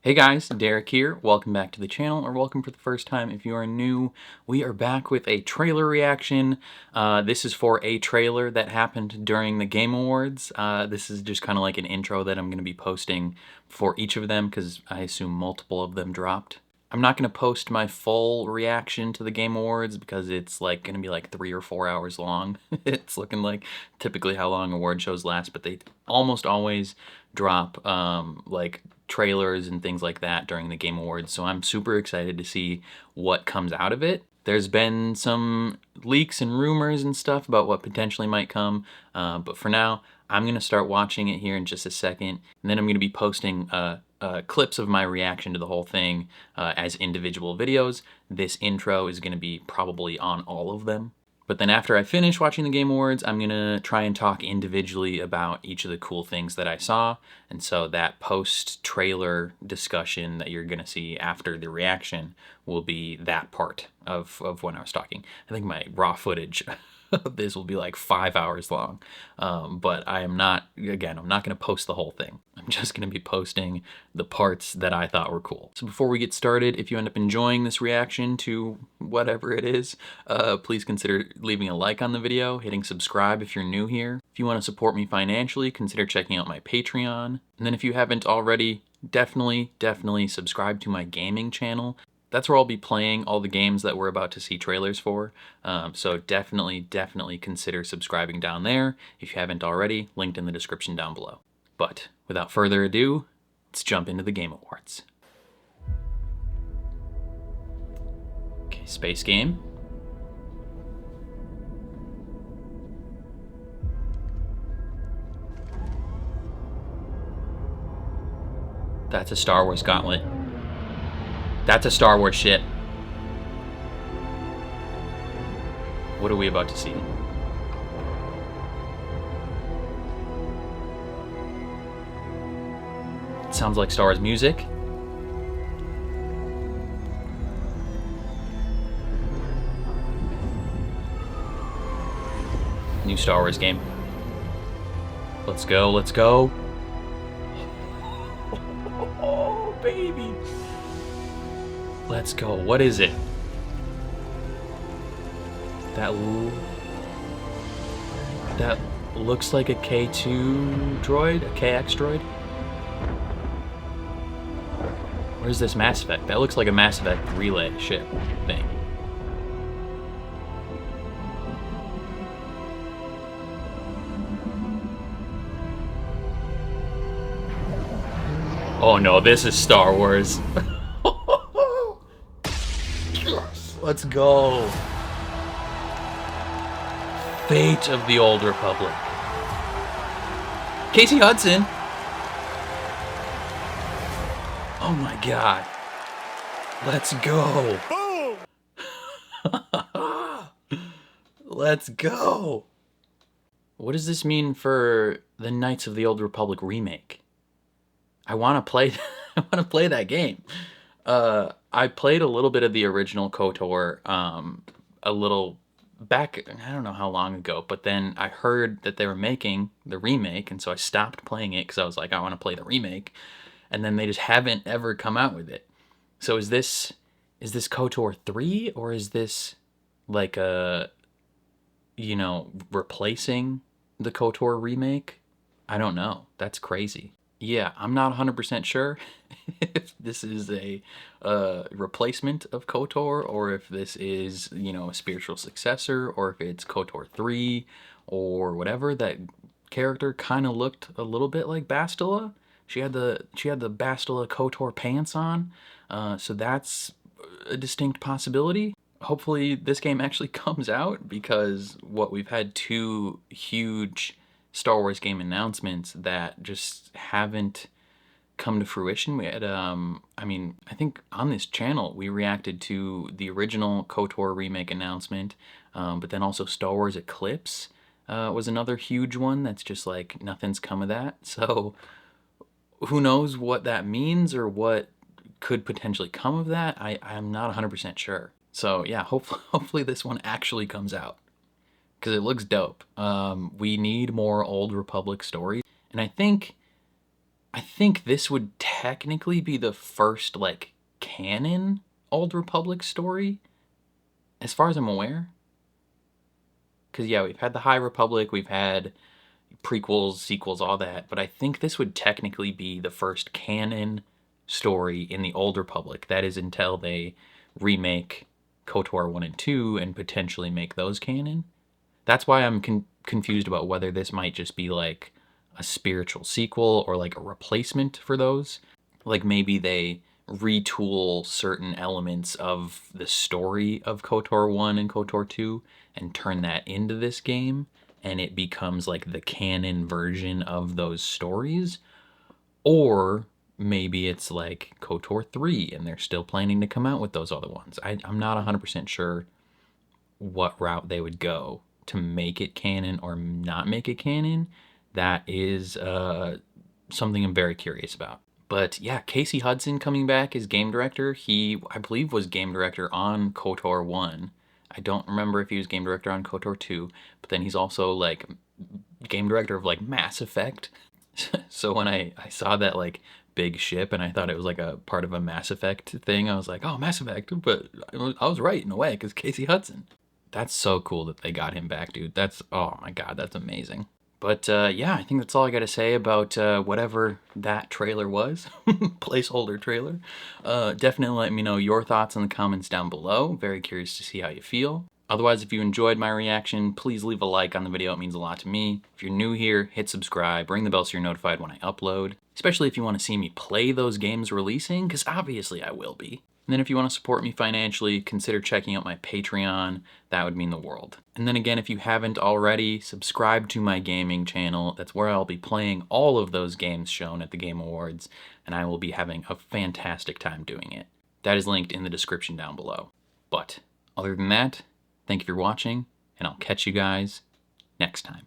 Hey guys, Derek here. Welcome back to the channel, or welcome for the first time if you are new. We are back with a trailer reaction. This is for a trailer that happened during the Game Awards. This is just kind of like an intro that I'm going to be posting for each of them because I assume multiple of them dropped. I'm not going to post my full reaction to the Game Awards because it's like going to be like 3 or 4 hours long. It's looking like typically how long award shows last, but they almost always drop like trailers and things like that during the Game Awards. So I'm super excited to see what comes out of it. There's been some leaks and rumors and stuff about what potentially might come, but for now, I'm going to start watching it here in just a second, and then I'm going to be posting clips of my reaction to the whole thing as individual videos. This intro is going to be probably on all of them. But then after I finish watching the Game Awards, I'm going to try and talk individually about each of the cool things that I saw. And so that post-trailer discussion that you're going to see after the reaction will be that part of when I was talking. I think my raw footage this will be like 5 hours long. But I am not, again, I'm not going to post the whole thing. I'm just going to be posting the parts that I thought were cool. So before we get started, if you end up enjoying this reaction to whatever it is, please consider leaving a like on the video, hitting subscribe if you're new here. If you want to support me financially, consider checking out my Patreon. And then if you haven't already, definitely subscribe to my gaming channel. That's where I'll be playing all the games that we're about to see trailers for. So definitely consider subscribing down there. If you haven't already, linked in the description down below. But without further ado, let's jump into the Game Awards. Okay, space game. That's a Star Wars gauntlet. That's a Star Wars ship. What are we about to see? It sounds like Star Wars music. New Star Wars game. Let's go, let's go. Oh, baby. Let's go. What is it? That looks like a K2 droid, a KX droid. Where's this Mass Effect? That looks like a Mass Effect relay ship thing. Oh no, this is Star Wars. Let's go. Fate of the Old Republic. Casey Hudson. Oh my god. Let's go. Boom. Let's go. What does this mean for the Knights of the Old Republic remake? I want to play I want to play that game. I played a little bit of the original KOTOR a little back, I don't know how long ago, but then I heard that they were making the remake, and so I stopped playing it because I was like, I want to play the remake, and then they just haven't ever come out with it. So is this KOTOR 3, or is this like a, you know, replacing the KOTOR remake? I don't know. That's crazy. Yeah, I'm not 100% sure if this is a replacement of KOTOR, or if this is, you know, a spiritual successor, or if it's KOTOR 3 or whatever. That character kind of looked a little bit like Bastila. She had the Bastila KOTOR pants on, so that's a distinct possibility. Hopefully this game actually comes out, because we've had 2 huge Star Wars game announcements that just haven't come to fruition. We had, I mean, I think on this channel we reacted to the original KOTOR remake announcement, but then also Star Wars Eclipse was another huge one that's just like nothing's come of that. So who knows what that means or what could potentially come of that. I'm not 100% sure. So yeah, hopefully this one actually comes out, because it looks dope. We need more Old Republic stories. And I think I think this would technically be the first, like, canon Old Republic story, as far as I'm aware. Because, yeah, we've had the High Republic, we've had prequels, sequels, all that, but I think this would technically be the first canon story in the Old Republic. That is until they remake KOTOR 1 and 2 and potentially make those canon. That's why I'm confused about whether this might just be like a spiritual sequel or like a replacement for those. Like maybe they retool certain elements of the story of KOTOR 1 and KOTOR 2 and turn that into this game, and it becomes like the canon version of those stories. Or maybe it's like KOTOR 3 and they're still planning to come out with those other ones. I'm not 100% sure what route they would go to make it canon or not make it canon. That is something I'm very curious about. But yeah, Casey Hudson coming back as game director. He, I believe, was game director on KOTOR 1. I don't remember if he was game director on KOTOR 2, but then he's also like game director of like Mass Effect. So when I saw that like big ship and I thought it was like a part of a Mass Effect thing, I was like, oh, Mass Effect, but I was right in a way because Casey Hudson. That's so cool that they got him back, dude. That's, oh my god, that's amazing. But yeah, I think that's all I got to say about whatever that trailer was. Placeholder trailer. Definitely let me know your thoughts in the comments down below. Very curious to see how you feel. Otherwise, if you enjoyed my reaction, please leave a like on the video. It means a lot to me. If you're new here, hit subscribe, ring the bell so you're notified when I upload. Especially if you want to see me play those games releasing, because obviously I will be. And then if you want to support me financially, consider checking out my Patreon. That would mean the world. And then again, if you haven't already, subscribe to my gaming channel. That's where I'll be playing all of those games shown at the Game Awards, and I will be having a fantastic time doing it. That is linked in the description down below. But other than that, thank you for watching, and I'll catch you guys next time.